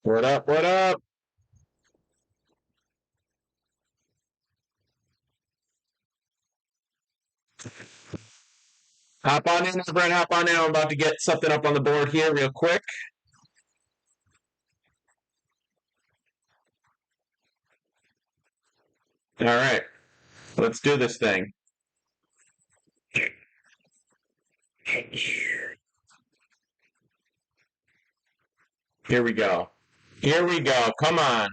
What up? What up? Hop on in, Brent. Hop on in. I'm about to get something up on the board here real quick. All right. Let's do this thing. Here we go. Here we go. Come on.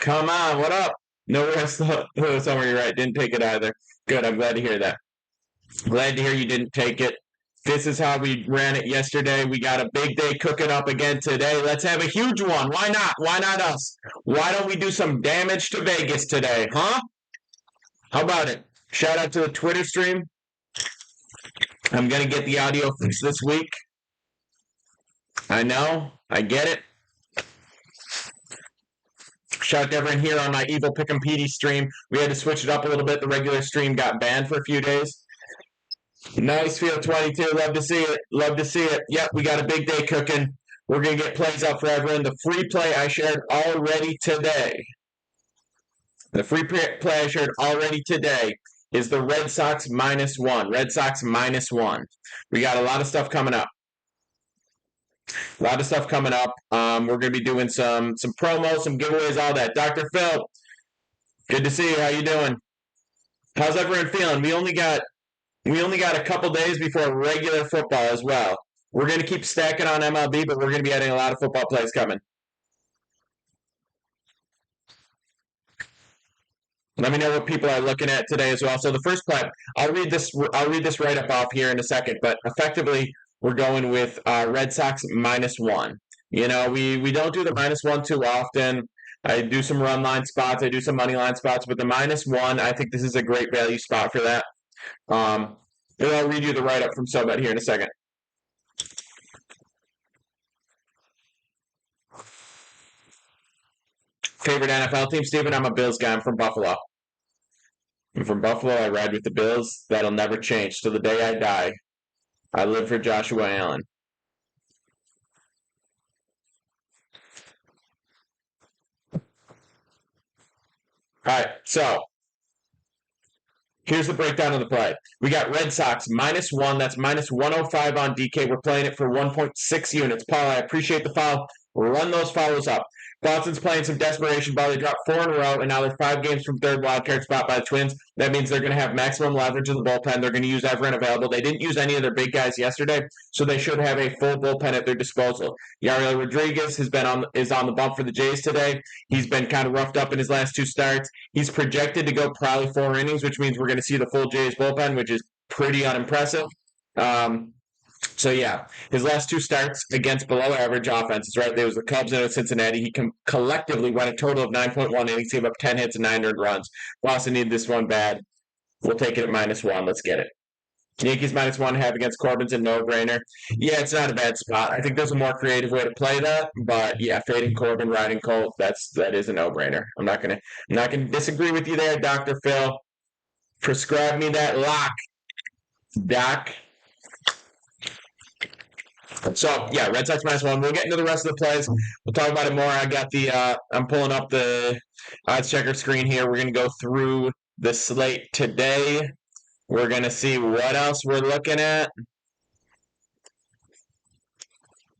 Come on. What up? No rest. Somewhere you're right. Didn't take it either. Good. I'm glad to hear that. Glad to hear you didn't take it. This is how we ran it yesterday. We got a big day cooking up again today. Let's have a huge one. Why not? Why not us? Why don't we do some damage to Vegas today, huh? How about it? Shout out to the Twitter stream. I'm going to get the audio fixed this week. I know. I get it. Shout out to everyone here on my Evil Pick'em PD stream. We had to switch it up a little bit. The regular stream got banned for a few days. Nice Field 22. Love to see it. Love to see it. Yep, we got a big day cooking. We're going to get plays up for everyone. The free play I shared already today. The free play I shared already today is the Red Sox -1. Red Sox -1. We got a lot of stuff coming up. A lot of stuff coming up. We're going to be doing some promos, some giveaways, all that. Dr. Phil, good to see you. How you doing? How's everyone feeling? We only got a couple days before regular football as well. We're going to keep stacking on MLB, but we're going to be adding a lot of football plays coming. Let me know what people are looking at today as well. So the first play, I'll read this right up off here in a second, but effectively we're going with Red Sox -1. You know, we don't do the -1 too often. I do some run line spots, I do some money line spots, but the -1, I think this is a great value spot for that. And I'll read you the write up from Sobet here in a second. Favorite NFL team, Steven? I'm a Bills guy. I'm from Buffalo. I'm from Buffalo. I ride with the Bills. That'll never change till the day I die. I live for Joshua Allen. All right, so here's the breakdown of the play. We got Red Sox -1. That's -105 on DK. We're playing it for 1.6 units. Paul, I appreciate the follow. Run those follows up. Boston's playing some desperation ball. They dropped 4 in a row, and now they're 5 games from third wildcard spot by the Twins. That means they're going to have maximum leverage in the bullpen. They're going to use everyone available. They didn't use any of their big guys yesterday, so they should have a full bullpen at their disposal. Yariel Rodriguez is on the bump for the Jays today. He's been kind of roughed up in his last 2 starts. He's projected to go probably 4 innings, which means we're going to see the full Jays bullpen, which is pretty unimpressive. So yeah, his last 2 starts against below average offenses, right? There was the Cubs and Cincinnati. He collectively went a total of 9.1 innings, gave up 10 hits and 9 earned runs. Boston needed this one bad. We'll take it at -1. Let's get it. Yankees -1.5 against Corbin's a no-brainer. Yeah, it's not a bad spot. I think there's a more creative way to play that, but yeah, fading Corbin, riding Colt, that is a no-brainer. I'm not gonna disagree with you there, Dr. Phil. Prescribe me that lock, Doc. So yeah, Red Sox -1. We'll get into the rest of the plays. We'll talk about it more. I got I'm pulling up the odds checker screen here. We're gonna go through the slate today. We're gonna see what else we're looking at.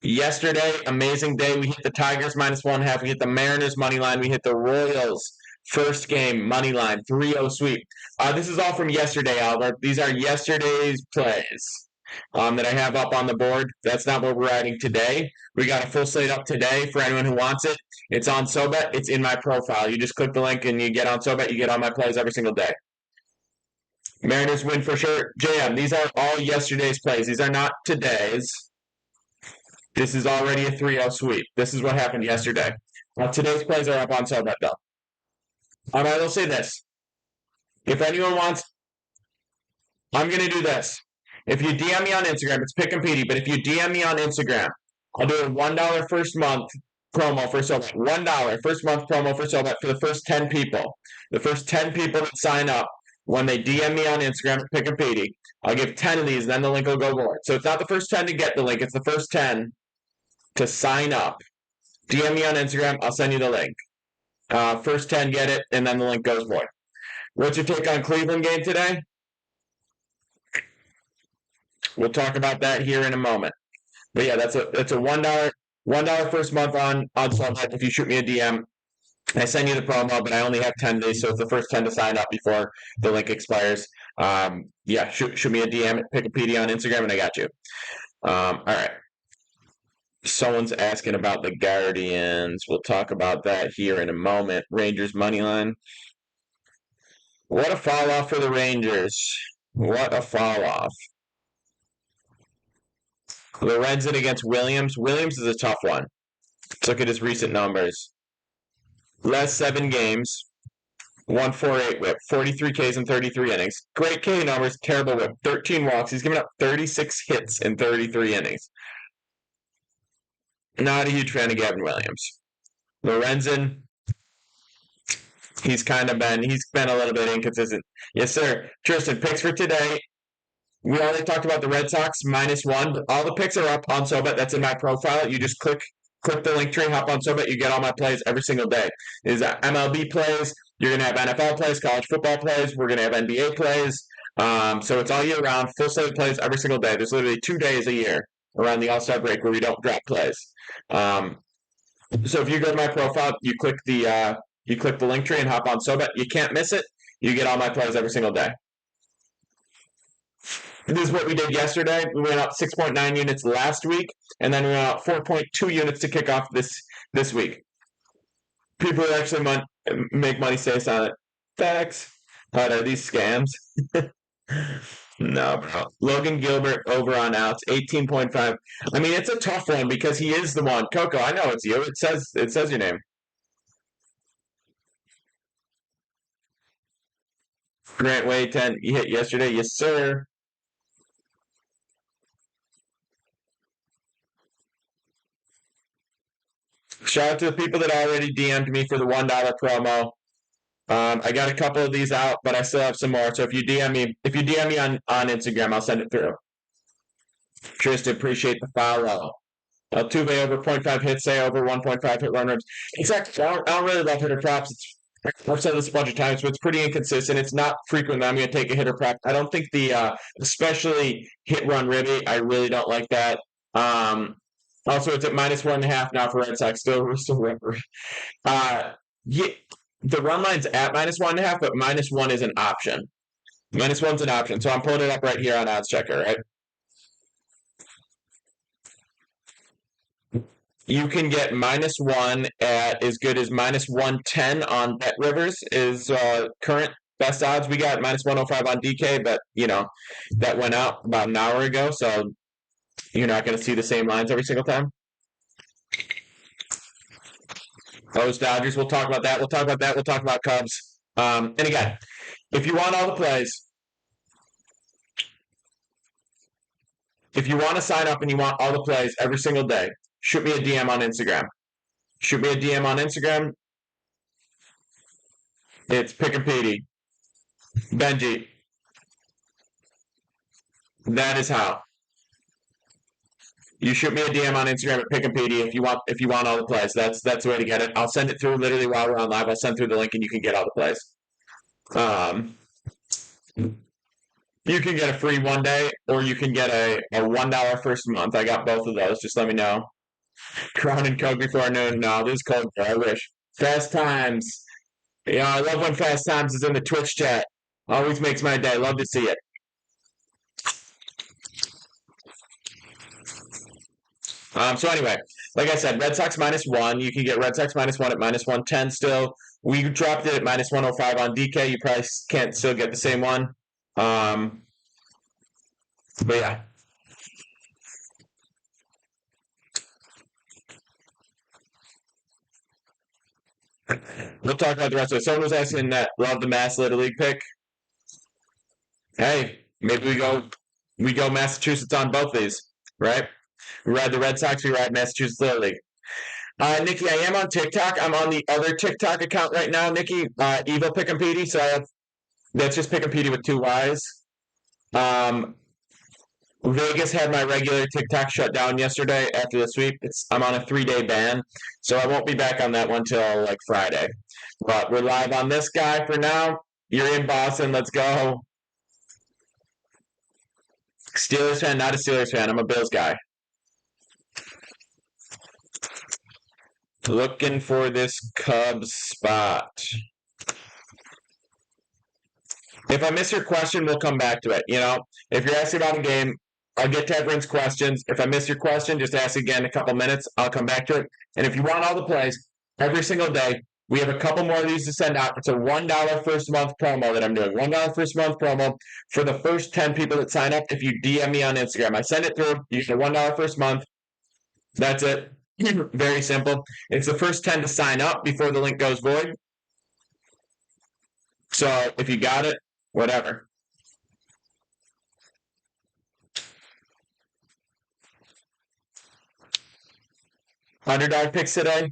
Yesterday, amazing day. We hit the Tigers -1.5. We hit the Mariners money line. We hit the Royals first game money line 3-0 sweep. This is all from yesterday, Albert. These are yesterday's plays. That I have up on the board. That's not what we're adding today. We got a full slate up today for anyone who wants it. It's on Sobet. It's in my profile. You just click the link and you get on Sobet. You get all my plays every single day. Mariners win for sure. JM, these are all yesterday's plays. These are not today's. This is already a 3-0 sweep. This is what happened yesterday. Today's plays are up on Sobet, though. All right, I'll say this. If anyone wants, I'm going to do this. If you DM me on Instagram, it's Pick and PD, but if you DM me on Instagram, I'll do a $1 first month promo for Sobet. $1 first month promo for Sobet for the first 10 people. The first 10 people that sign up, when they DM me on Instagram at Pick and PD, I'll give 10 of these, and then the link will go forward. So it's not the first 10 to get the link, it's the first 10 to sign up, DM me on Instagram. I'll send you the link. First 10 get it, and then the link goes forward. What's your take on Cleveland game today? We'll talk about that here in a moment. But yeah, that's a $1 first month on Sunlight. If you shoot me a DM, I send you the promo, but I only have 10 days, so it's the first 10 to sign up before the link expires. Yeah, shoot me a DM at Pickapedia on Instagram, and I got you. All right. Someone's asking about the Guardians. We'll talk about that here in a moment. Rangers money line. What a fall off for the Rangers. What a fall off. Lorenzen against Williams. Williams is a tough one. Let's look at his recent numbers. Last 7 games, 148 whip, 43 Ks in 33 innings. Great K numbers, terrible whip, 13 walks. He's given up 36 hits in 33 innings. Not a huge fan of Gavin Williams. Lorenzen, he's been a little bit inconsistent. Yes, sir. Tristan, picks for today. We already talked about the Red Sox -1. All the picks are up on SoBet. That's in my profile. You just click the link tree, hop on SoBet. You get all my plays every single day. Is that MLB plays? You're gonna have NFL plays, college football plays. We're gonna have NBA plays. So it's all year round, full slate of plays every single day. There's literally 2 days a year around the All-Star break where we don't drop plays. So if you go to my profile, you click the link tree and hop on SoBet. You can't miss it. You get all my plays every single day. This is what we did yesterday. We went up 6.9 units last week, and then we went up 4.2 units to kick off this week. People who actually make money stay silent. Facts. But are these scams? No, bro. Logan Gilbert over on outs, 18.5. I mean, it's a tough one because he is the one. Coco, I know it's you. It says your name. Grant Way 10. You hit yesterday, yes sir. Shout out to the people that already DM'd me for the $1 promo. I got a couple of these out, but I still have some more. So if you DM me on Instagram, I'll send it through. Tristan, appreciate the follow. Altuve over 0.5 hits, say over 1.5 hit run rates. Exactly. I don't really love hitter props. I've said this a bunch of times, but it's pretty inconsistent. It's not frequent that I'm going to take a hitter prop. I don't think especially hit run ribby, I really don't like that. Also, it's at -1.5 now for Red Sox. Still rubber. Yeah, the run line's at -1.5, but -1 is an option. -1's an option. So I'm pulling it up right here on Odds Checker, right? You can get -1 at as good as -110 on Bet Rivers is current best odds. We got -105 on DK, but that went out about an hour ago, so you're not going to see the same lines every single time. Those Dodgers, we'll talk about that. We'll talk about Cubs. And again, if you want all the plays, if you want to sign up and you want all the plays every single day, shoot me a DM on Instagram. It's Pickapedia. Benji. That is how. You shoot me a DM on Instagram at Pickapedia if you want all the plays. That's the way to get it. I'll send it through literally while we're on live. I'll send through the link and you can get all the plays. You can get a free 1 day or you can get a $1 first month. I got both of those. Just let me know. Crown and Coke before noon. No, this is cold. I wish. Fast Times. I love when Fast Times is in the Twitch chat. Always makes my day. Love to see it. So anyway, like I said, Red Sox -1. You can get Red Sox -1 at -110 still. We dropped it at -105 on DK. You probably can't still get the same one. But yeah. We'll talk about the rest of it. Someone was asking that love the Mass Little League pick. Hey, maybe we go Massachusetts on both these, right? We ride the Red Sox, we ride Massachusetts Little League. Nikki, I am on TikTok. I'm on the other TikTok account right now, Nikki. Evil Pickapedia. So that's just Pickapedia with 2 Y's. Vegas had my regular TikTok shut down yesterday after the sweep. I'm on a 3-day ban, so I won't be back on that one till like Friday. But we're live on this guy for now. You're in Boston. Let's go. Steelers fan, not a Steelers fan. I'm a Bills guy. Looking for this Cubs spot. If I miss your question, we'll come back to it. You know, if you're asking about a game, I'll get to everyone's questions. If I miss your question, just ask again in a couple minutes. I'll come back to it. And if you want all the plays every single day, we have a couple more of these to send out. It's a $1 first month promo that I'm doing. $1 first month promo for the first 10 people that sign up if you DM me on Instagram. I send it through. You get $1 first month. That's it. Very simple. It's the first 10 to sign up before the link goes void. So if you got it, whatever. Underdog picks today?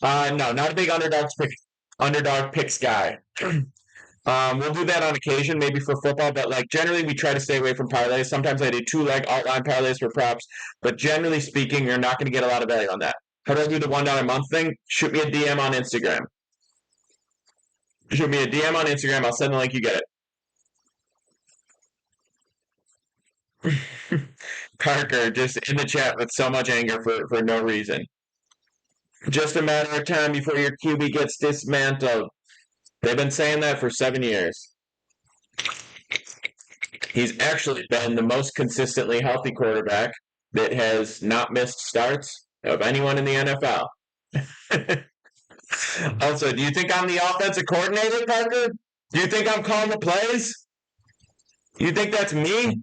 No, not a big underdog picks guy. We'll do that on occasion, maybe for football, but like generally we try to stay away from parlays. Sometimes I do 2-leg outline parlays for props, but generally speaking, you're not going to get a lot of value on that. How do I do the $1 a month thing? Shoot me a DM on Instagram. Shoot me a DM on Instagram. I'll send the link. You get it. Parker just in the chat with so much anger for no reason. Just a matter of time before your QB gets dismantled. They've been saying that for 7 years. He's actually been the most consistently healthy quarterback that has not missed starts of anyone in the NFL. Also, do you think I'm the offensive coordinator, Parker? Do you think I'm calling the plays? Do you think that's me?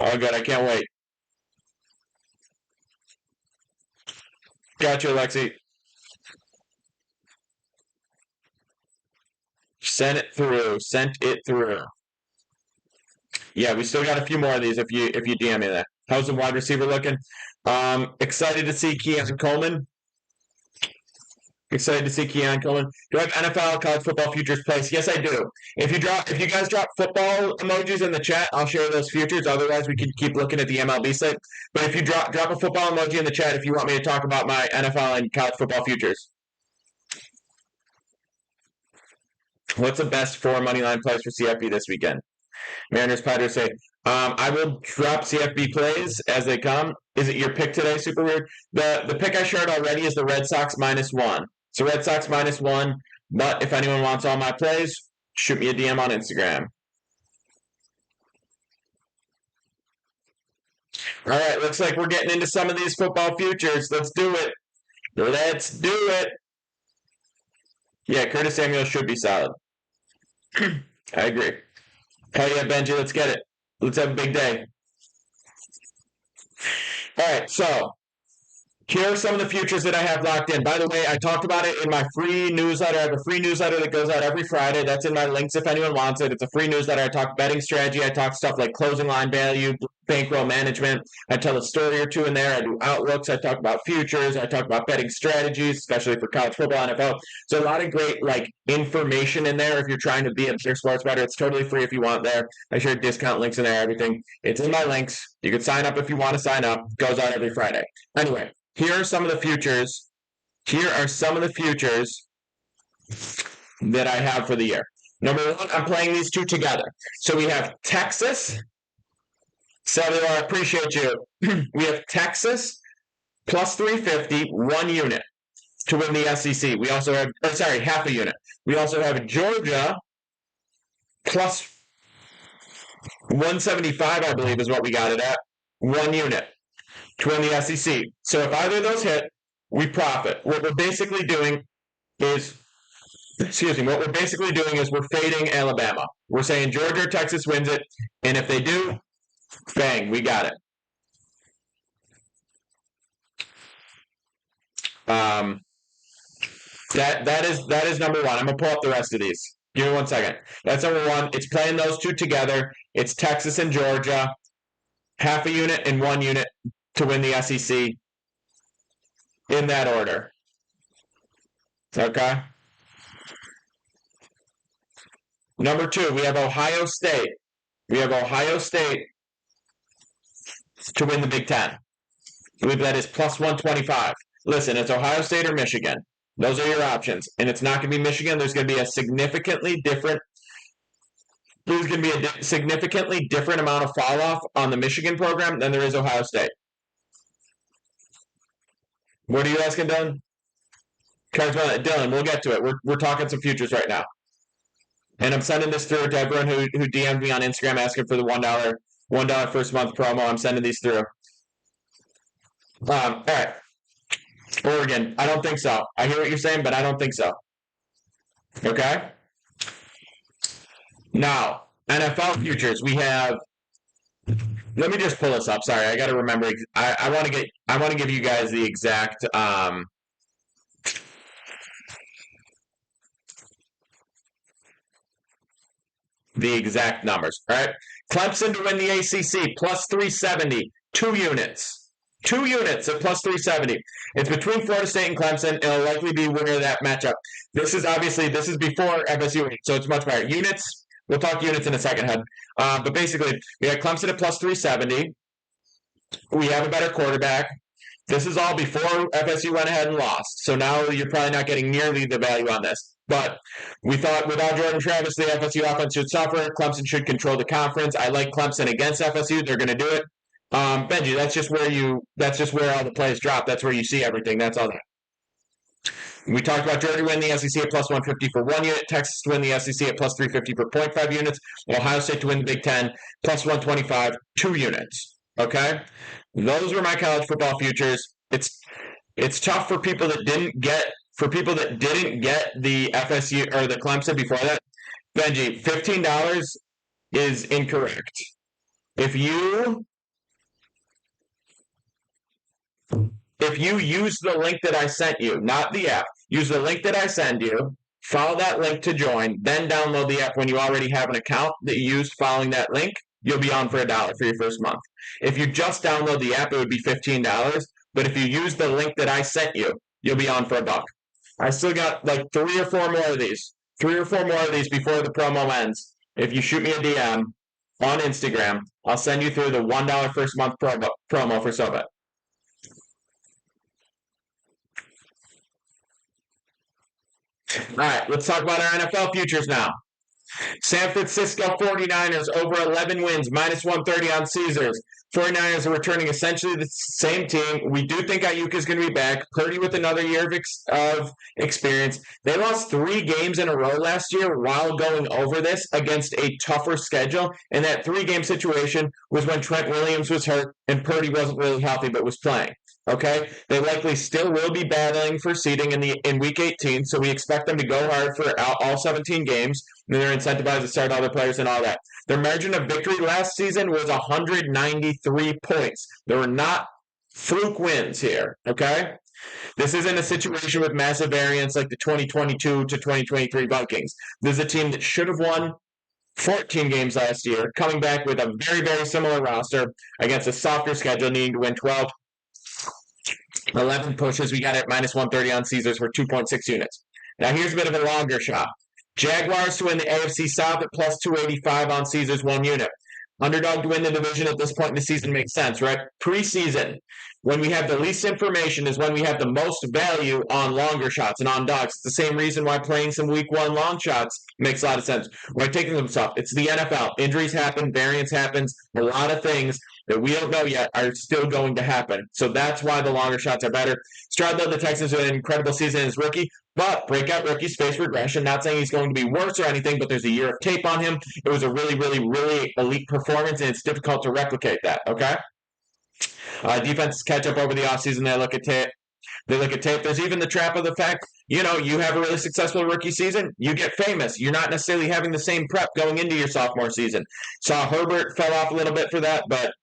Oh, good. I can't wait. Got you, Alexi. Send it through. Sent it through. Yeah, we still got a few more of these if you DM me that. How's the wide receiver looking? Excited to see Keon Coleman. Excited to see Keon Coleman. Do I have NFL college football futures place? Yes, I do. If you guys drop football emojis in the chat, I'll share those futures. Otherwise, we can keep looking at the MLB site. But if you drop a football emoji in the chat, if you want me to talk about my NFL and college football futures. What's the best 4 money line plays for CFB this weekend? Mariners Padres say, I will drop CFB plays as they come. Is it your pick today? Super weird. The pick I shared already is the Red Sox -1. So Red Sox -1. But if anyone wants all my plays, shoot me a DM on Instagram. All right, looks like we're getting into some of these football futures. Let's do it. Let's do it. Yeah, Curtis Samuel should be solid. I agree. Hell yeah, Benji, let's get it. Let's have a big day. All right, so here are some of the futures that I have locked in. By the way, I talked about it in my free newsletter. I have a free newsletter that goes out every Friday. That's in my links if anyone wants it. It's a free newsletter. I talk betting strategy. I talk stuff like closing line value, bankroll management. I tell a story or two in there. I do outlooks. I talk about futures. I talk about betting strategies, especially for college football, NFL. So a lot of great information in there if you're trying to be a bigger sports bettor. It's totally free if you want there. I share discount links in there, everything. It's in my links. You can sign up if you want to sign up. It goes out every Friday. Anyway. Here are some of the futures. Here are some of the futures that I have for the year. Number 1, I'm playing these two together. So we have Texas. Cellular, I appreciate you. We have Texas plus 350, 1 unit to win the SEC. We also have, half a unit. We also have Georgia plus 175, I believe is what we got it at. 1 unit to win the SEC. So if either of those hit, we profit. What we're basically doing is we're fading Alabama. We're saying Georgia or Texas wins it, and if they do, bang, we got it. That is number 1. I'm gonna pull up the rest of these. Give me 1 second. That's number 1. It's playing those two together. It's Texas and Georgia, half a unit and 1 unit to win the SEC in that order. Okay? Number 2, we have Ohio State. We have Ohio State to win the Big Ten. I believe that is plus 125. Listen, it's Ohio State or Michigan. Those are your options. And it's not going to be Michigan. There's going to be a significantly different amount of fall off on the Michigan program than there is Ohio State. What are you asking, Dylan? Dylan, we'll get to it. We're talking some futures right now. And I'm sending this through to everyone who DM'd me on Instagram asking for the $1 first month promo. I'm sending these through. All right. Oregon, I don't think so. I hear what you're saying, but I don't think so. Okay? Now, NFL futures, we have. Let me just pull this up. Sorry, I got to remember. I want to give you guys the exact. The exact numbers. All right. Clemson to win the ACC plus 370, 2 units. 2 units at plus 370. It's between Florida State and Clemson. It'll likely be winner of that matchup. This is before FSU, so it's much better. Units, we'll talk units in a second, Head. But basically, we have Clemson at plus 370. We have a better quarterback. This is all before FSU went ahead and lost. So now you're probably not getting nearly the value on this. But we thought without Jordan Travis, the FSU offense should suffer. Clemson should control the conference. I like Clemson against FSU. They're going to do it. Benji, that's just where all the plays drop. That's where you see everything. That's all that. We talked about Georgia to win the SEC at plus 150 for 1 unit. Texas to win the SEC at plus 350 for 0.5 units. Ohio State to win the Big Ten plus 125, 2 units. Okay? Those were my college football futures. It's tough for people that didn't get the FSU or the Clemson before that. Benji, $15 is incorrect. If you use the link that I sent you, not the app, use the link that I send you, follow that link to join, then download the app when you already have an account that you used following that link, you'll be on for $1 for your first month. If you just download the app, it would be $15. But if you use the link that I sent you, you'll be on for $1. I still got like 3 or 4 more of these. 3 or 4 more of these before the promo ends. If you shoot me a DM on Instagram, I'll send you through the $1 first month promo for SoBet. All right, let's talk about our NFL futures now. San Francisco 49ers over 11 wins, minus 130 on Caesars. 49ers are returning essentially the same team. We do think Ayuk is going to be back. Purdy with another year of experience. They lost 3 games in a row last year while going over this against a tougher schedule. And that 3-game situation was when Trent Williams was hurt and Purdy wasn't really healthy but was playing. Okay, they likely still will be battling for seeding in Week 18, so we expect them to go hard for all 17 games. And they're incentivized to start other players and all that. Their margin of victory last season was 193 points. There were not fluke wins here. Okay, this isn't a situation with massive variance like the 2022 to 2023 Vikings. This is a team that should have won 14 games last year, coming back with a very, very similar roster against a softer schedule, needing to win 12. 11 pushes. We got it at minus 130 on Caesars for 2.6 units. Now here's a bit of a longer shot. Jaguars to win the AFC South at plus 285 on Caesars, 1 unit. Underdog to win the division at this point in the season makes sense, right? Preseason, when we have the least information, is when we have the most value on longer shots and on dogs. It's the same reason why playing some week 1 long shots makes a lot of sense. We're taking them soft. It's the NFL. Injuries happen, variance happens, a lot of things that we don't know yet are still going to happen. So that's why the longer shots are better. Stroud led the Texans with an incredible season as rookie, but breakout rookies face regression. Not saying he's going to be worse or anything, but there's a year of tape on him. It was a really, really, really elite performance, and it's difficult to replicate that, okay? Defenses catch up over the offseason. They look at tape. There's even the trap of the fact, you have a really successful rookie season, you get famous. You're not necessarily having the same prep going into your sophomore season. Saw Herbert fell off a little bit for that, but,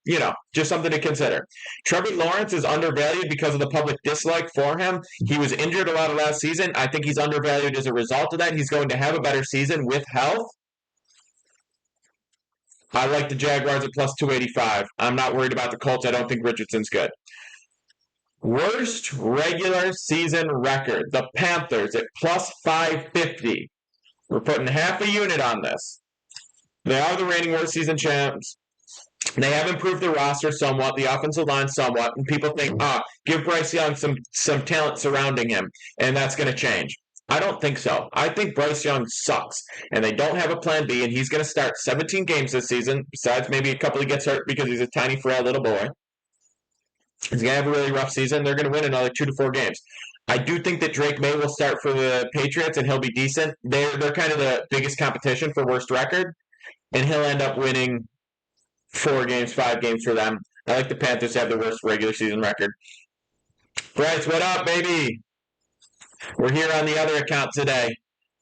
just something to consider. Trevor Lawrence is undervalued because of the public dislike for him. He was injured a lot of last season. I think he's undervalued as a result of that. He's going to have a better season with health. I like the Jaguars at plus 285. I'm not worried about the Colts. I don't think Richardson's good. Worst regular season record. The Panthers at plus 550. We're putting half a unit on this. They are the reigning worst season champs. They have improved their roster somewhat, the offensive line somewhat, and people think, give Bryce Young some talent surrounding him, and that's going to change. I don't think so. I think Bryce Young sucks, and they don't have a plan B, and he's going to start 17 games this season, besides maybe a couple he gets hurt because he's a tiny, frail little boy. He's going to have a really rough season. They're going to win another 2 to 4 games. I do think that Drake May will start for the Patriots, and he'll be decent. They're kind of the biggest competition for worst record, and he'll end up winning 4 games, 5 games for them. I like the Panthers to have the worst regular season record. Bryce, what up, baby? We're here on the other account today.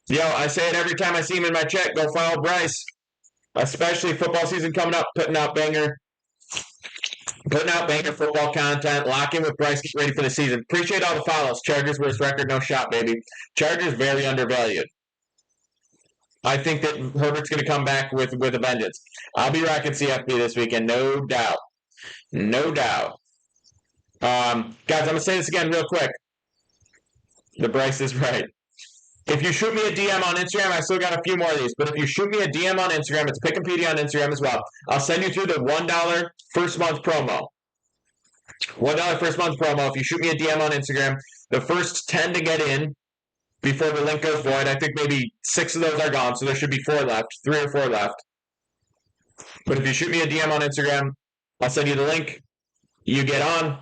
Yo, I say it every time I see him in my chat. Go follow Bryce. Especially football season coming up, putting out banger football content. Lock in with Bryce. Get ready for the season. Appreciate all the follows. Chargers worst record, no shot, baby. Chargers very undervalued. I think that Herbert's going to come back with a vengeance. I'll be rocking CFB this weekend, no doubt. No doubt. Guys, I'm going to say this again real quick. The Bryce is right. If you shoot me a DM on Instagram, I still got a few more of these, but if you shoot me a DM on Instagram, it's Pick and PD on Instagram as well. I'll send you through the $1 first month promo. $1 first month promo. If you shoot me a DM on Instagram, the first 10 to get in before the link goes void. I think maybe 6 of those are gone, so there should be 4 left, 3 or 4 left. But if you shoot me a DM on Instagram, I'll send you the link. You get on.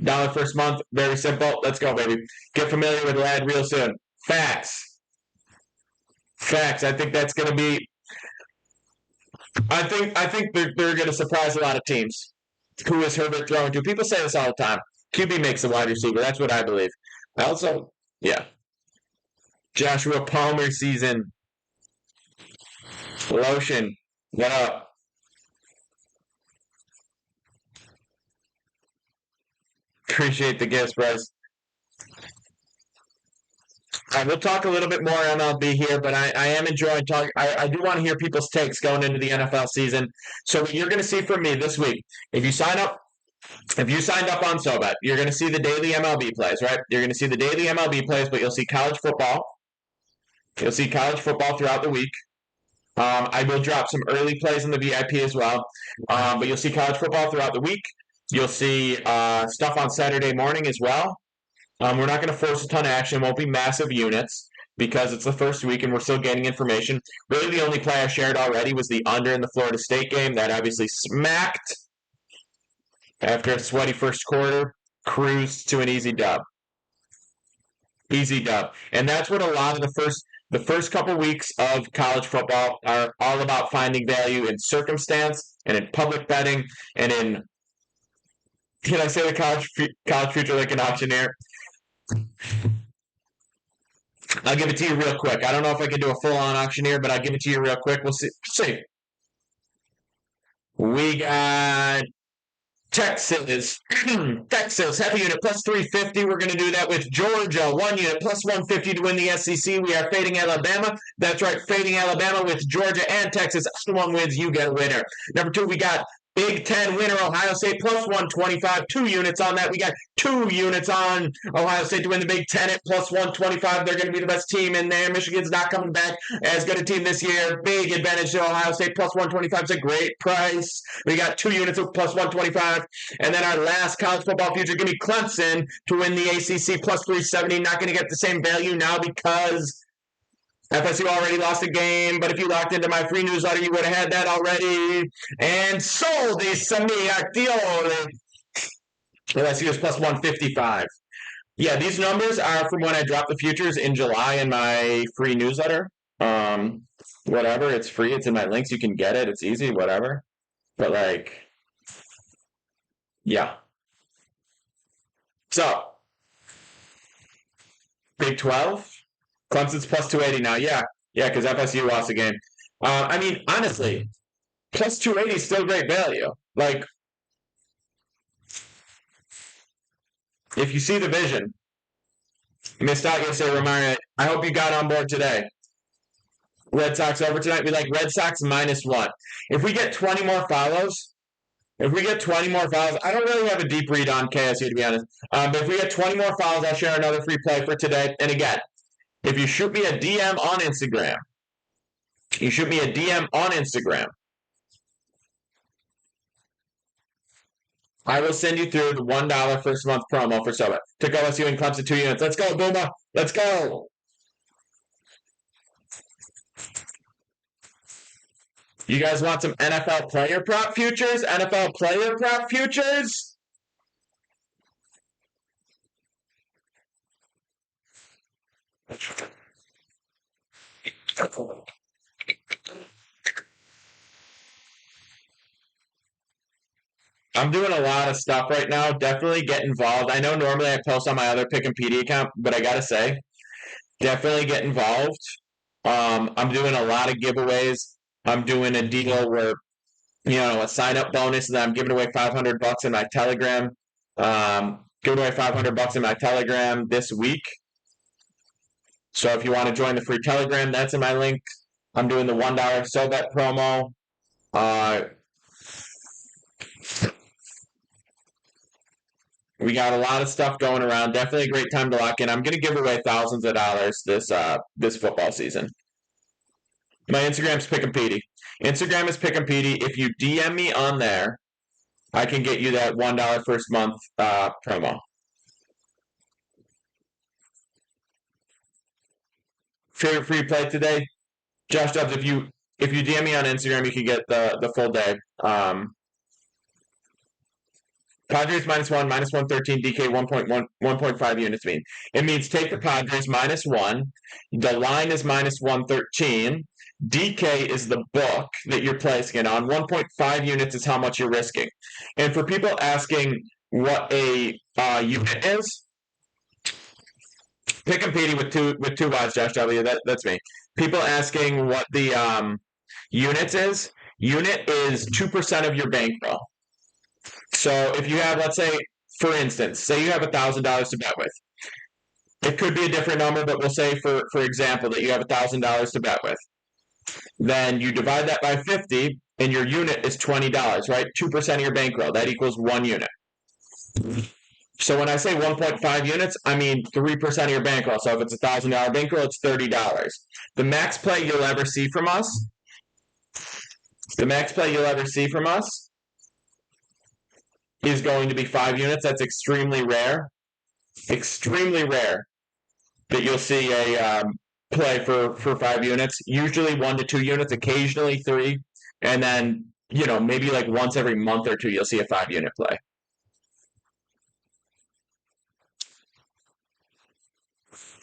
$1 first month. Very simple. Let's go, baby. Get familiar with Lad real soon. Facts. I think that's going to be. I think they're going to surprise a lot of teams. Who is Herbert throwing to? People say this all the time. QB makes the wide receiver. That's what I believe. Also, yeah. Joshua Palmer season. Lotion. What up? Appreciate the gifts, Bryce. We'll talk a little bit more MLB here, but I am enjoying talking. I do want to hear people's takes going into the NFL season. So what you're going to see from me this week, if you signed up on SoBet, you're going to see the daily MLB plays, right? You're going to see the daily MLB plays, but you'll see college football. You'll see college football throughout the week. I will drop some early plays in the VIP as well, but you'll see college football throughout the week. You'll see stuff on Saturday morning as well. We're not going to force a ton of action. It won't be massive units because it's the first week and we're still gaining information. Really, the only play I shared already was the under in the Florida State game. That obviously smacked after a sweaty first quarter. Cruised to an easy dub. Easy dub. And that's what a lot of the first couple weeks of college football are all about, finding value in circumstance and in public betting and in, can I say the college future like an auctioneer? I'll give it to you real quick. I don't know if I can do a full-on auctioneer, but I'll give it to you real quick. We'll see. We got Texas. Texas, half a unit, plus 350. We're going to do that with Georgia. 1 unit, plus 150 to win the SEC. We are fading Alabama. That's right, fading Alabama with Georgia and Texas. After one wins, you get a winner. Number 2, we got Big Ten winner, Ohio State, plus 125. 2 units on that. We got 2 units on Ohio State to win the Big Ten at plus 125. They're going to be the best team in there. Michigan's not coming back as good a team this year. Big advantage to Ohio State. Plus 125 is a great price. We got 2 units of plus 125. And then our last college football future, give me Clemson to win the ACC plus 370. Not going to get the same value now because FSU already lost a game, but if you locked into my free newsletter, you would have had that already. And sold the Sami Actioli. LSU is plus 155. Yeah, these numbers are from when I dropped the futures in July in my free newsletter. Whatever, it's free. It's in my links. You can get it. It's easy, whatever. But, yeah. So, Big 12. Clemson's plus 280 now. Yeah, because FSU lost a game. Honestly, plus 280 is still great value. If you see the vision, missed out yesterday, Romario. I hope you got on board today. Red Sox over tonight. We like Red Sox minus 1. If we get 20 more follows, I don't really have a deep read on KSU, to be honest. But if we get 20 more follows, I'll share another free play for today. And again, If you shoot me a DM on Instagram, I will send you through the $1 first month promo for Soba. Took LSU and Clemson 2 units. Let's go, Boomer. Let's go. You guys want some NFL player prop futures? NFL player prop futures? I'm doing a lot of stuff right now. Definitely get involved. I know normally I post on my other Pick and PD account, but I gotta say, definitely get involved. I'm doing a lot of giveaways. I'm doing a deal where, a sign up bonus, and I'm giving away $500 in my Telegram. Giving away $500 in my Telegram this week. So if you want to join the free Telegram, that's in my link. I'm doing the $1 SoBet promo. We got a lot of stuff going around. Definitely a great time to lock in. I'm going to give away thousands of dollars this football season. My Instagram's Pick and Petey. Instagram is Pick and Petey. If you DM me on there, I can get you that $1 first month promo. Favorite free play today? Josh Dubs, if you DM me on Instagram, you can get the full day. Padres -1, -113, DK 1.5 units mean. It means take the Padres -1. The line is -113. DK is the book that you're placing it on. 1.5 units is how much you're risking. And for people asking what a unit is, Pick and Petey with two Y's, Josh W. That's me. People asking what the units is. Unit is 2% of your bankroll. So if you have, let's say, for instance, say you have $1,000 to bet with. It could be a different number, but we'll say, for example, that you have $1,000 to bet with. Then you divide that by 50, and your unit is $20, right? 2% of your bankroll. That equals 1 unit. So when I say 1.5 units, I mean 3% of your bankroll. So if it's $1,000 bankroll, it's $30. The max play you'll ever see from us is going to be 5 units. That's extremely rare. Extremely rare that you'll see a play for 5 units. Usually 1 to 2 units, occasionally 3. And then, maybe like once every month or 2, you'll see a 5-unit play.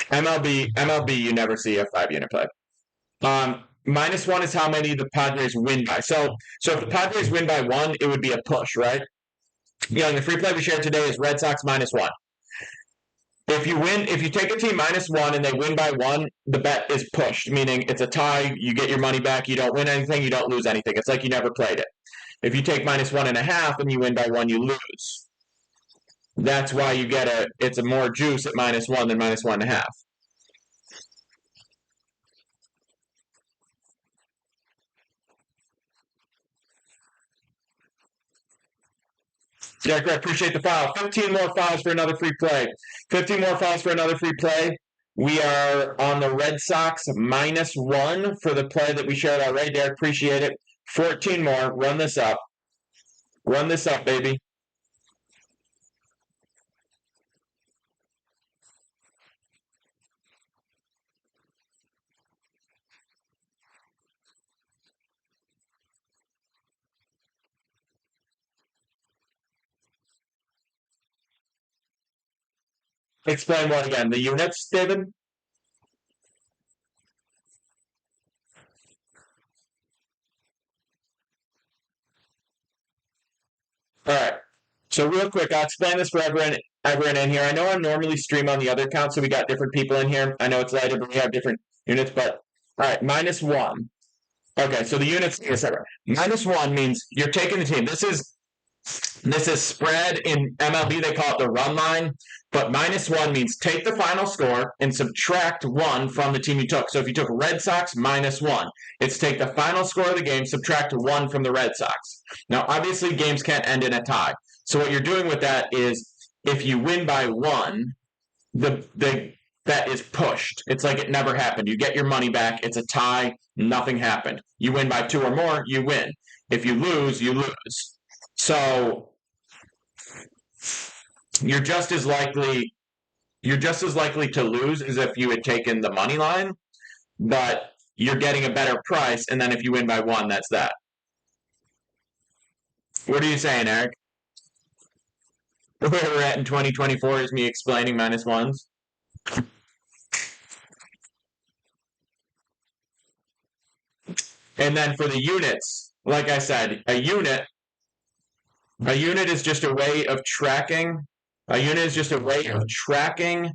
MLB, you never see a 5-unit play. -1 is how many the Padres win by. So if the Padres win by 1, it would be a push, right? And the free play we shared today is Red Sox -1. If you take a team -1 and they win by 1, the bet is pushed, meaning it's a tie, you get your money back, you don't win anything, you don't lose anything. It's like you never played it. If you take -1.5 and you win by 1, you lose. That's why you get it's a more juice at -1 than -1.5. Yeah, great. Appreciate the file. 15 more files for another free play. 15 more files for another free play. We are on the Red Sox -1 for the play that we shared already. Derek, appreciate it. 14 more. Run this up. Run this up, baby. Explain what again? The units, David? All right. So real quick, I'll explain this for everyone in here. I know I normally stream on the other account, so we got different people in here. I know it's later, but we have different units. But all right, -1. Okay, so the units -1 means you're taking the team. This is spread in MLB. They call it the run line. But -1 means take the final score and subtract 1 from the team you took. So if you took Red Sox -1, it's take the final score of the game, subtract 1 from the Red Sox. Now, obviously, games can't end in a tie. So what you're doing with that is if you win by 1, the bet is pushed. It's like it never happened. You get your money back. It's a tie. Nothing happened. You win by 2 or more, you win. If you lose, you lose. So you're just as likely to lose as if you had taken the money line, but you're getting a better price, and then if you win by 1, that's that. What are you saying, Eric? Where we're at in 2024 is me explaining minus ones. And then for the units, like I said, a unit is just a way of tracking. A unit is just a way of tracking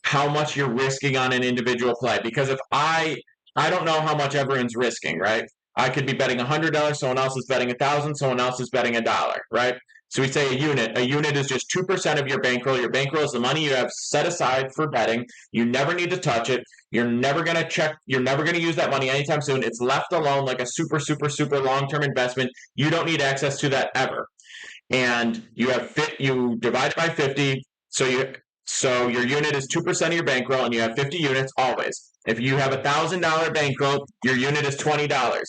how much you're risking on an individual play. Because if I don't know how much everyone's risking, right? I could be betting $100, someone else is betting 1,000, someone else is betting $1, right? So we say a unit. A unit is just 2% of your bankroll. Your bankroll is the money you have set aside for betting. You never need to touch it. You're never going to check. You're never going to use that money anytime soon. It's left alone like a super, super, super long-term investment. You don't need access to that ever. And you divide it by 50. So your unit is 2% of your bankroll, and you have 50 units always. If you have $1,000 bankroll, your unit is $20.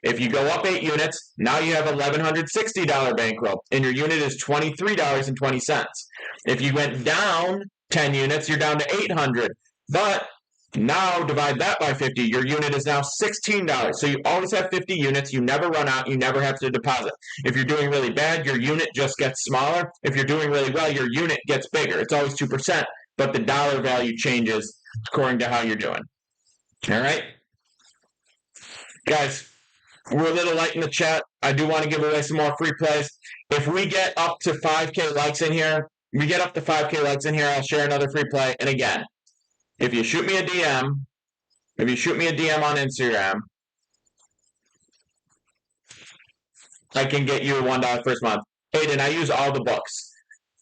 If you go up 8 units, now you have $1,160 bankroll, and your unit is $23.20. If you went down 10 units, you're down to 800. But now divide that by 50. Your unit is now $16. So you always have 50 units. You never run out. You never have to deposit. If you're doing really bad, your unit just gets smaller. If you're doing really well, your unit gets bigger. It's always 2%, but the dollar value changes according to how you're doing. All right? Guys, we're a little light in the chat. I do want to give away some more free plays. If we get up to 5K likes in here, I'll share another free play. And again, if you shoot me a DM on Instagram, I can get you a $1 first month. Aiden, I use all the books.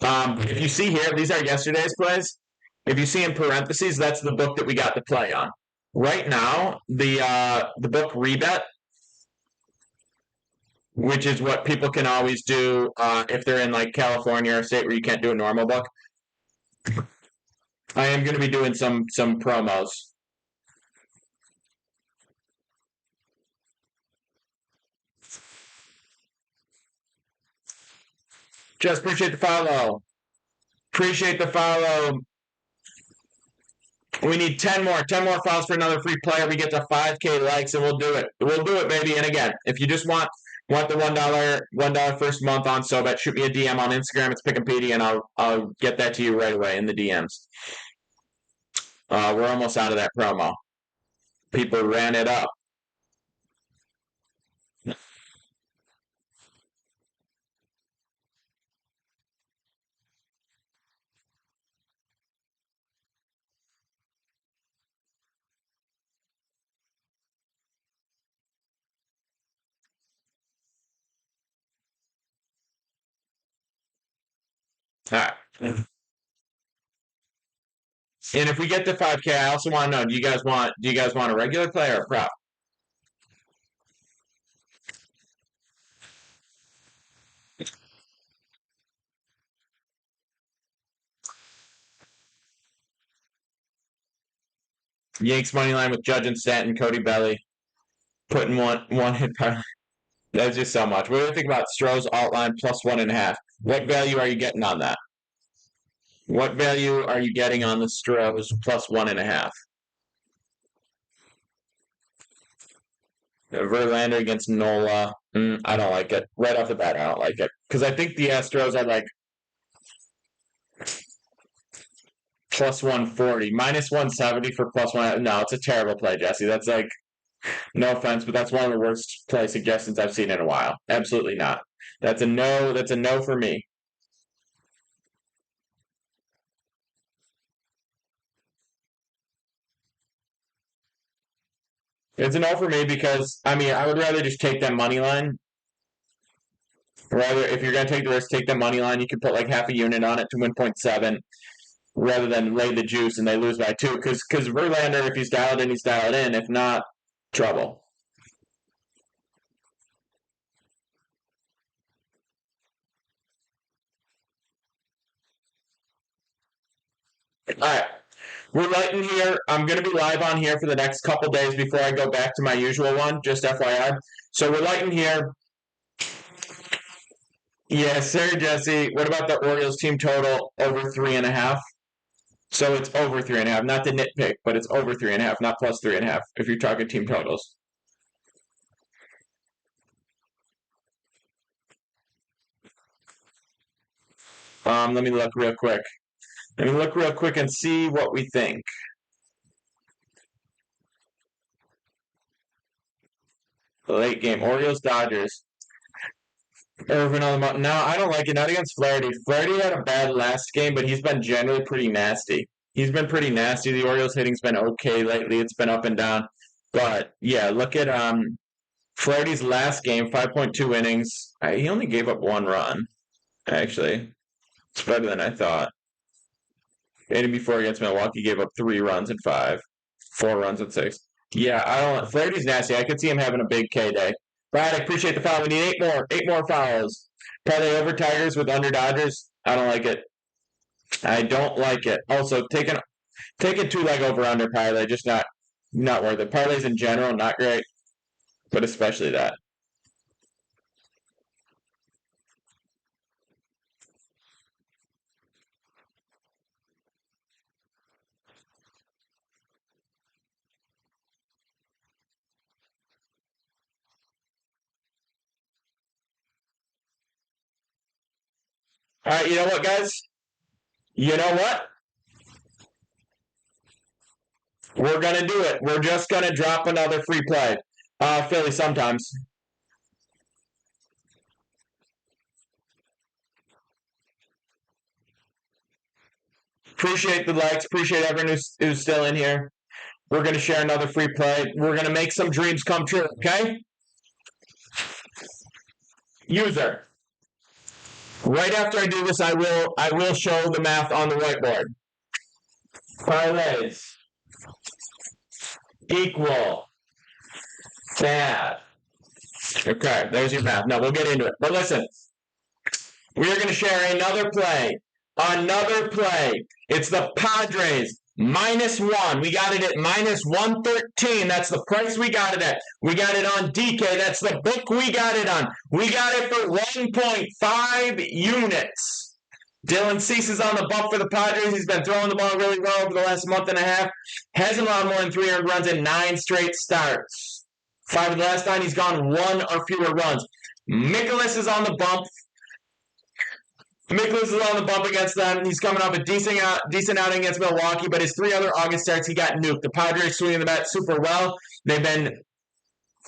If you see here, these are yesterday's plays. If you see in parentheses, that's the book that we got to play on. Right now, the book Rebet, which is what people can always do if they're in like California or a state where you can't do a normal book. I am going to be doing some promos. Just appreciate the follow. Appreciate the follow. We need 10 more follows for another free player. We get to 5K likes, and we'll do it. We'll do it, baby. And again, if you just want the $1 first month on SoBet, shoot me a DM on Instagram. It's Pick'emPD, and I'll get that to you right away in the DMs. We're almost out of that promo. People ran it up. All right. And if we get to 5K, I also want to know: do you guys want a regular player or a prop? Yanks money line with Judge and Stanton, Cody Belly, putting one hit parlay. That's just so much. What do you think about Stroh's alt line plus 1.5? What value are you getting on that? What value are you getting on the Stroh's plus 1.5? Verlander against Nola. I don't like it. Right off the bat, I don't like it. Because I think the Astros are like plus 140. Minus 170 for plus 1. No, it's a terrible play, Jesse. That's like, no offense, but that's one of the worst play suggestions I've seen in a while. Absolutely not. That's a no. That's a no for me. It's a no for me because, I mean, I would rather just take that money line. Rather, if you're going to take the risk, take that money line. You can put like half a unit on it to 1.7 rather than lay the juice and they lose by 2. Because Verlander, if he's dialed in, he's dialed in. If not, trouble. All right. We're lighting here. I'm going to be live on here for the next couple days before I go back to my usual one, just FYI. So we're lighting here. Yeah, sir, Jesse. What about the Orioles team total over 3.5? So it's over 3.5, not the nitpick, but it's over 3.5, not plus 3.5. If you're talking team totals. Let me look real quick. Let me look real quick and see what we think. Late game, Orioles Dodgers. Irvin on the mountain. No, I don't like it. Not against Flaherty. Flaherty had a bad last game, but he's been generally pretty nasty. He's been pretty nasty. The Orioles hitting's been okay lately. It's been up and down. But yeah, look at Flaherty's last game, 5.2 innings. He only gave up 1 run. Actually, it's better than I thought. And before against Milwaukee, gave up 3 runs in 5, 4 runs in 6. Yeah, I don't. Flaherty's nasty. I could see him having a big K day. Brad, I appreciate the foul. We need 8 more fouls. Parlay over Tigers with under Dodgers. I don't like it. I don't like it. Also, taking 2-leg over under parlay, just not worth it. Parlays in general, not great, but especially that. All right, you know what, guys? You know what? We're gonna do it. We're just gonna drop another free play. Philly sometimes. Appreciate the likes. Appreciate everyone who's still in here. We're gonna share another free play. We're gonna make some dreams come true. Okay? User. Right after I do this, I will show the math on the whiteboard. Parlays equal tab. Okay, there's your math. Now we'll get into it. But listen, we are going to share another play. Another play. It's the Padres -1. We got it at -113. That's the price we got it at. We got it on DK. That's the book we got it on. We got it for 1.5 units. Dylan Cease is on the bump for the Padres. He's been throwing the ball really well over the last month and a half. Hasn't allowed more than 3 earned runs in 9 straight starts. 5 of the last 9, he's gone 1 or fewer runs. Mikolas is on the bump. Mikolas is on the bump against them. He's coming off a decent outing against Milwaukee, but his 3 other August starts, he got nuked. The Padres swinging the bat super well. They've been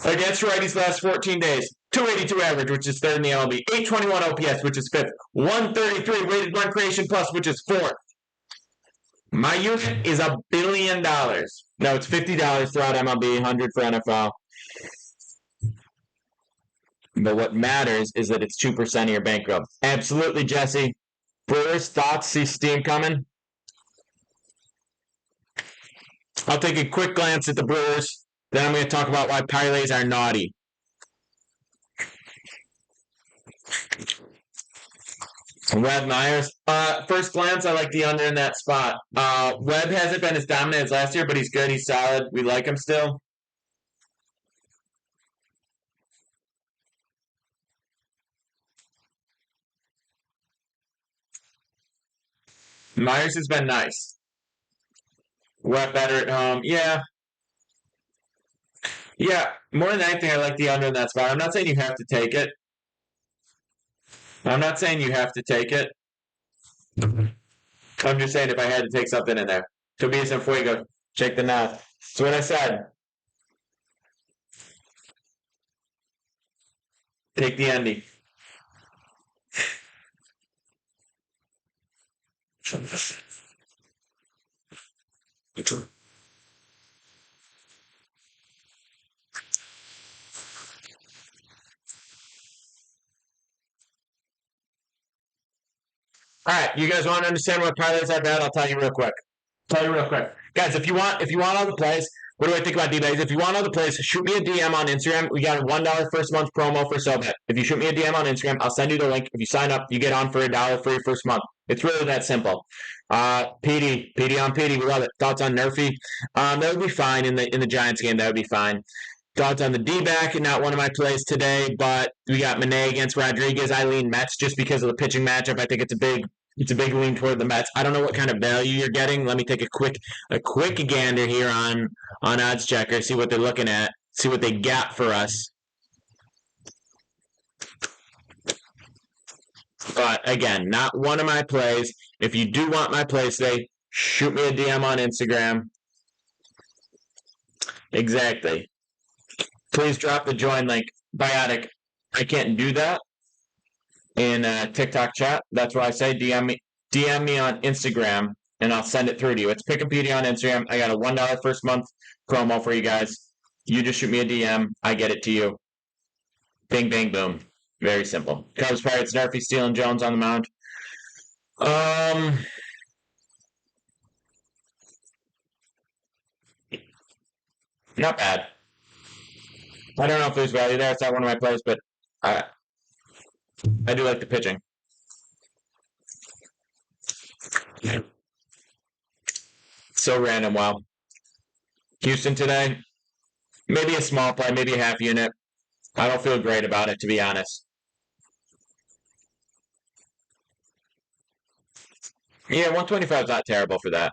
against righties the last 14 days. 282 average, which is 3rd in the MLB. 821 OPS, which is 5th. 133 weighted run creation plus, which is 4th. My unit is $1 billion. No, it's $50 throughout MLB, 100 for NFL. But what matters is that it's 2% of your bankroll. Absolutely, Jesse. Brewers, thoughts? See steam coming? I'll take a quick glance at the Brewers. Then I'm going to talk about why parlays are naughty. Webb Myers. First glance, I like the under in that spot. Webb hasn't been as dominant as last year, but he's good. He's solid. We like him still. Myers has been nice. Webb better at home. Yeah. Yeah. More than anything, I like the under in that spot. I'm not saying you have to take it. I'm not saying you have to take it. I'm just saying if I had to take something in there. Tobias and Fuego, check the math. That's what I said. Take the Andy. All right, you guys want to understand what parlays I've had? I'll tell you real quick. Guys. If you want all the plays, What do I think about D-bags? If you want all the plays, shoot me a DM on Instagram. We got a $1 first month promo for SoBet. If you shoot me a DM on Instagram, I'll send you the link. If you sign up, you get on for $1 for your first month. It's really that simple. PD on PD, we love it. Thoughts on Nerfy? That would be fine in the Giants game. That would be fine. Thoughts on the D-back? Not one of my plays today, but we got Manet against Rodriguez. I lean Mets just because of the pitching matchup. I think it's a big lean toward the Mets. I don't know what kind of value you're getting. Let me take a quick gander here on Odds Checker, see what they're looking at, see what they got for us. But again, not one of my plays. If you do want my plays today, shoot me a DM on Instagram. Exactly. Please drop the join link. Biotic, I can't do that in TikTok chat. That's why I say DM me on Instagram, and I'll send it through to you. It's Pickapedia on Instagram. I got a $1 first month promo for you guys. You just shoot me a DM. I get it to you. Bing, bang, boom. Very simple. Cubs, Pirates, Nerfy, Steele, and Jones on the mound. Not bad. I don't know if there's value there. It's not one of my plays, but I do like the pitching. So random. Wow. Houston today, maybe a small play, maybe a half unit. I don't feel great about it, to be honest. Yeah, 125 is not terrible for that.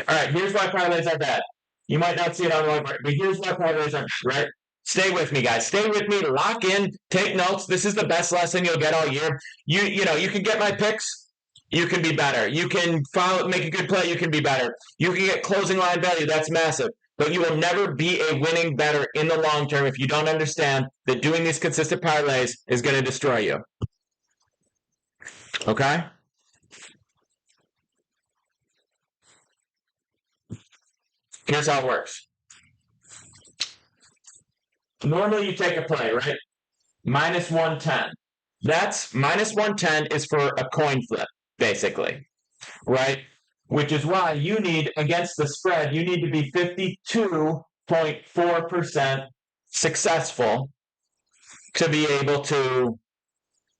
All right, here's why parlays are bad. You might not see it on the but here's why parlays are bad, right? Stay with me, guys. Stay with me. Lock in. Take notes. This is the best lesson you'll get all year. You can get my picks. You can be better. You can make a good play. You can be better. You can get closing line value. That's massive. But you will never be a winning bettor in the long term if you don't understand that doing these consistent parlays is going to destroy you. Okay? Here's how it works. Normally you take a play, right? Minus 110. That's minus 110 is for a coin flip, basically, right? Which is why you need, against the spread, you need to be 52.4% successful to be able to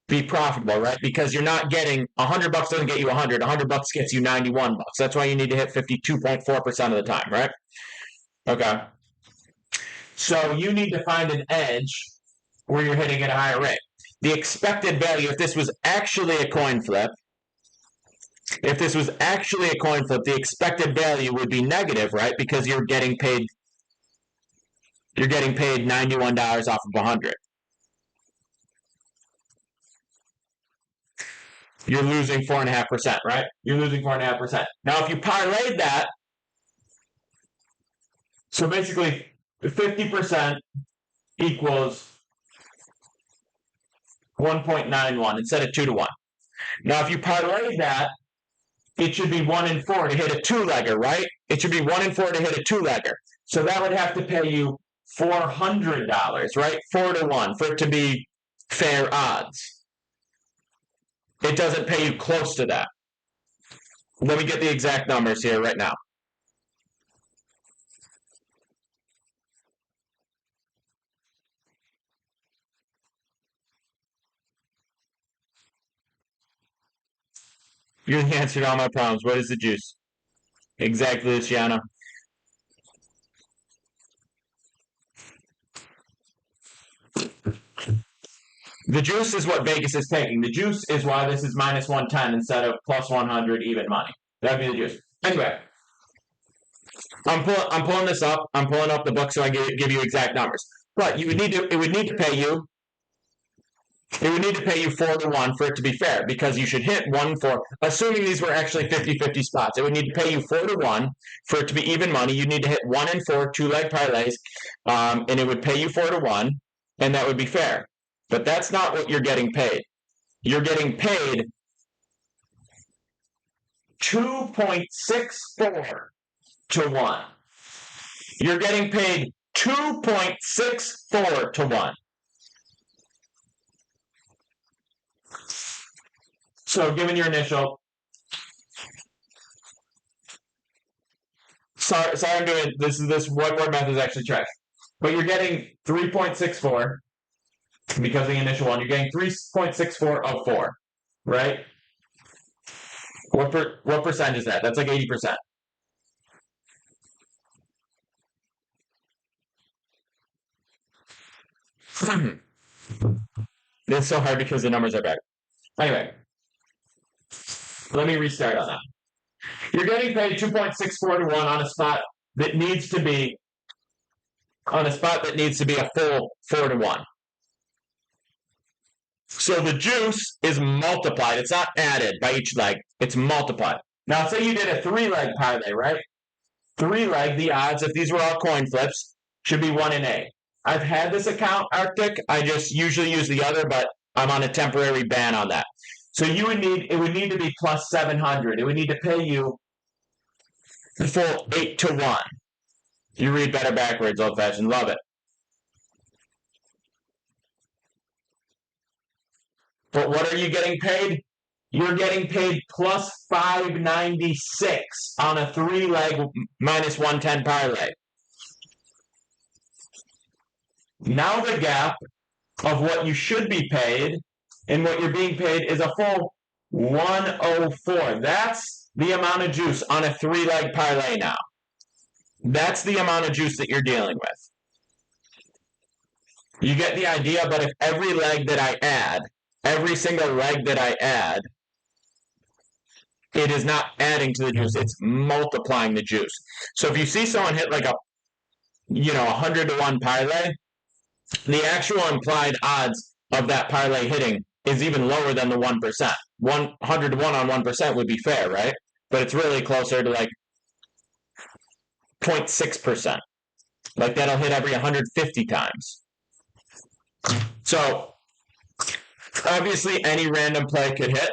be profitable, right? Because you're not getting $100 doesn't get you 100. $100 gets you $91. That's why you need to hit 52.4% of the time, right? Okay. So you need to find an edge where you're hitting at a higher rate. The expected value, if this was actually a coin flip, the expected value would be negative, right? Because you're getting paid $91 off of 100. You're losing 4.5%, right? You're losing 4.5%. Now, if you parlayed that, so basically 50% equals 1.91 instead of 2 to 1. Now, if you parlay that, it should be 1 in 4 to hit a two-legger, right? It should be 1 in 4 to hit a two-legger. So that would have to pay you $400, right? 4 to 1 for it to be fair odds. It doesn't pay you close to that. Let me get the exact numbers here right now. You're the answer to all my problems. What is the juice? Exactly, Luciano. The juice is what Vegas is taking. The juice is why this is minus 110 instead of plus 100 even money. That'd be the juice. Anyway, I'm pulling this up. I'm pulling up the book so I give you exact numbers. But it would need to pay you 4 to 1 for it to be fair, because you should hit 1 4. Assuming these were actually 50-50 spots, it would need to pay you 4 to 1 for it to be even money. You'd need to hit 1 in 4 two-leg parlays, and it would pay you 4 to 1, and that would be fair. But that's not what you're getting paid. You're getting paid 2.64 to 1. You're getting paid 2.64 to 1. So given your initial sorry, I'm doing this one more math is actually trash. But you're getting 3.64 because of the initial one. You're getting 3.64 of 4, right? What percent is that? That's like 80%. It's so hard because the numbers are bad. Anyway, let me restart on that. You're getting paid 2.64 to 1 on a spot that needs to be a full 4 to 1. So the juice is multiplied. It's not added by each leg. It's multiplied. Now, say you did a 3-leg parlay, right? 3-leg, the odds, if these were all coin flips, should be 1 in 8. I've had this account, Arctic. I just usually use the other, but I'm on a temporary ban on that. So it would need to be plus 700. It would need to pay you the full 8 to 1. You read better backwards, old fashioned. Love it. But what are you getting paid? You're getting paid plus 596 on a 3-leg minus 110 parlay. Now the gap of what you should be paid and what you're being paid is a full 104. That's the amount of juice on a 3-leg parlay now. That's the amount of juice that you're dealing with. You get the idea, but if every single leg that I add, it is not adding to the juice, it's multiplying the juice. So if you see someone hit like a 100 to 1 parlay, the actual implied odds of that parlay hitting is even lower than the 1%. 100 to 1 on 1% would be fair, right? But it's really closer to like 0.6%. Like that'll hit every 150 times. So obviously any random play could hit.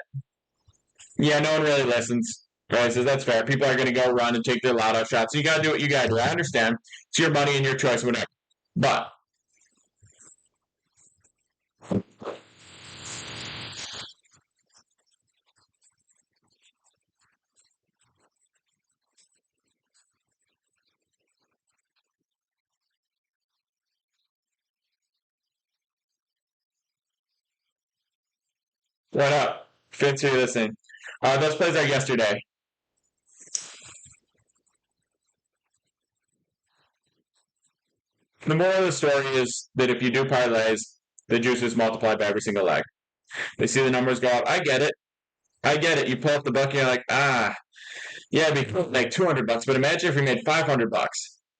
Yeah, no one really listens. Right, so that's fair. People are going to go run and take their lotto shots. So you got to do what you got to do. I understand. It's your money and your choice, whatever. But what up? Fitz, you're listening. Those plays are yesterday. The moral of the story is that if you do parlays, the juice is multiplied by every single leg. They see the numbers go up. I get it. You pull up the book and you're like, yeah, it'd be like $200. But imagine if we made $500.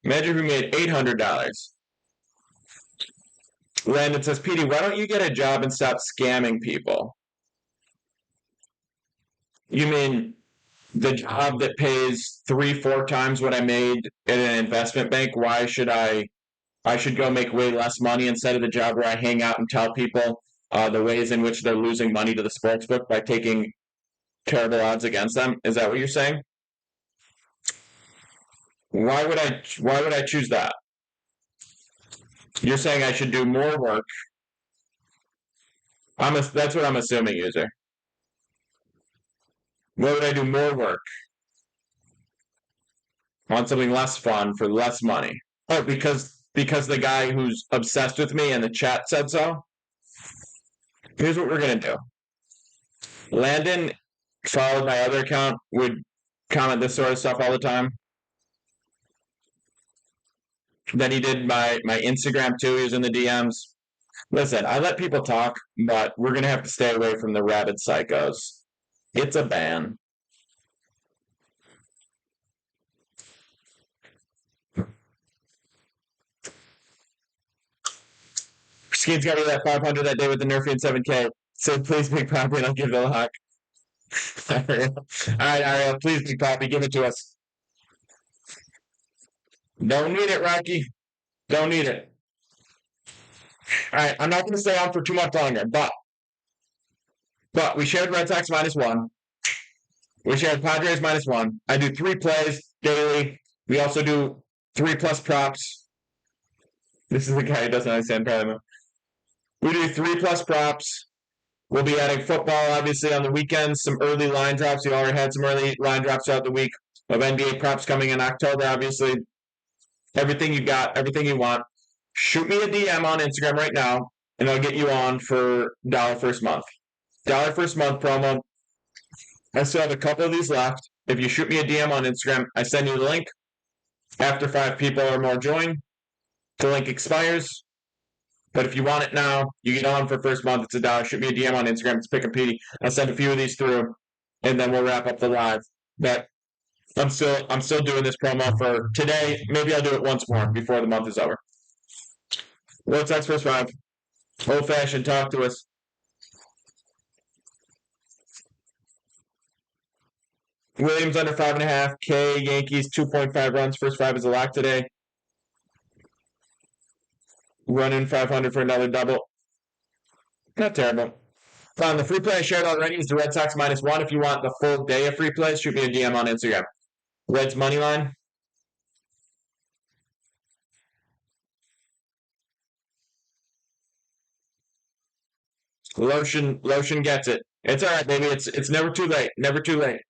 Imagine if we made $800. Landon says, Petey, why don't you get a job and stop scamming people? You mean the job that pays 3-4 times what I made at an investment bank? Why should I should go make way less money instead of the job where I hang out and tell people the ways in which they're losing money to the sportsbook by taking terrible odds against them? Is that what you're saying? Why would I choose that? You're saying I should do more work. That's what I'm assuming, user. Why would I do more work on something less fun for less money? Oh, because the guy who's obsessed with me in the chat said so? Here's what we're going to do. Landon followed my other account, would comment this sort of stuff all the time. Then he did my Instagram too. He was in the DMs. Listen, I let people talk, but we're going to have to stay away from the rabid psychos. It's a ban. Skeens got rid of that 500 that day with the Nerfian 7K. Said, please, Big Poppy, and I'll give it a lock. All right, Ariel, please, Big Poppy, give it to us. Don't need it, Rocky. Don't need it. All right, I'm not going to stay on for too much longer, but we shared Red Sox -1. We shared Padres -1. I do 3 plays daily. We also do 3+ props. This is the guy who doesn't understand Paramount. We do 3+ props. We'll be adding football, obviously, on the weekends. Some early line drops. We already had some early line drops throughout the week. of NBA props coming in October, obviously. Everything you got, everything you want. Shoot me a DM on Instagram right now, and I'll get you on for $1 first month. $1 first month promo. I still have a couple of these left. If you shoot me a DM on Instagram, I send you the link. After 5 people or more join, the link expires. But if you want it now, you get on for first month. It's $1. Shoot me a DM on Instagram. It's Pick and Petey. I'll send a few of these through, and then we'll wrap up the live. But I'm still doing this promo for today. Maybe I'll do it once more before the month is over. What's next first 5? Old fashioned, talk to us. Williams under 5.5. K Yankees 2.5 runs. First 5 is a lock today. Running 500 for another double. Not terrible. The free play I shared already is the Red Sox -1. If you want the full day of free plays, shoot me a DM on Instagram. Reds money line. Lotion gets it. It's all right, baby. It's never too late. Never too late.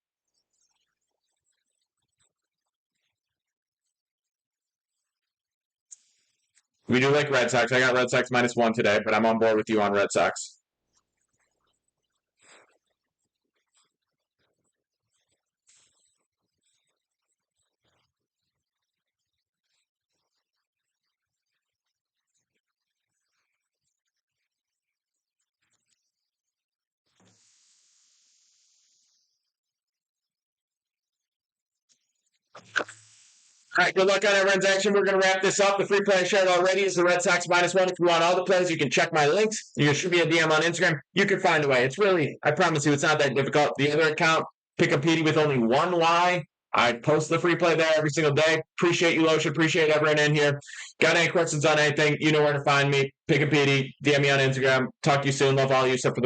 We do like Red Sox. I got Red Sox -1 today, but I'm on board with you on Red Sox. All right, good luck on that Reds action. We're going to wrap this up. The free play I shared already is the Red Sox -1. If you want all the plays, you can check my links. You can shoot me a DM on Instagram. You can find a way. It's really, I promise you, it's not that difficult. The other account, Pick a Petey with only one Y. I post the free play there every single day. Appreciate you, Lotion. Appreciate everyone in here. Got any questions on anything? You know where to find me. Pick a Petey. DM me on Instagram. Talk to you soon. Love all you, except for the one.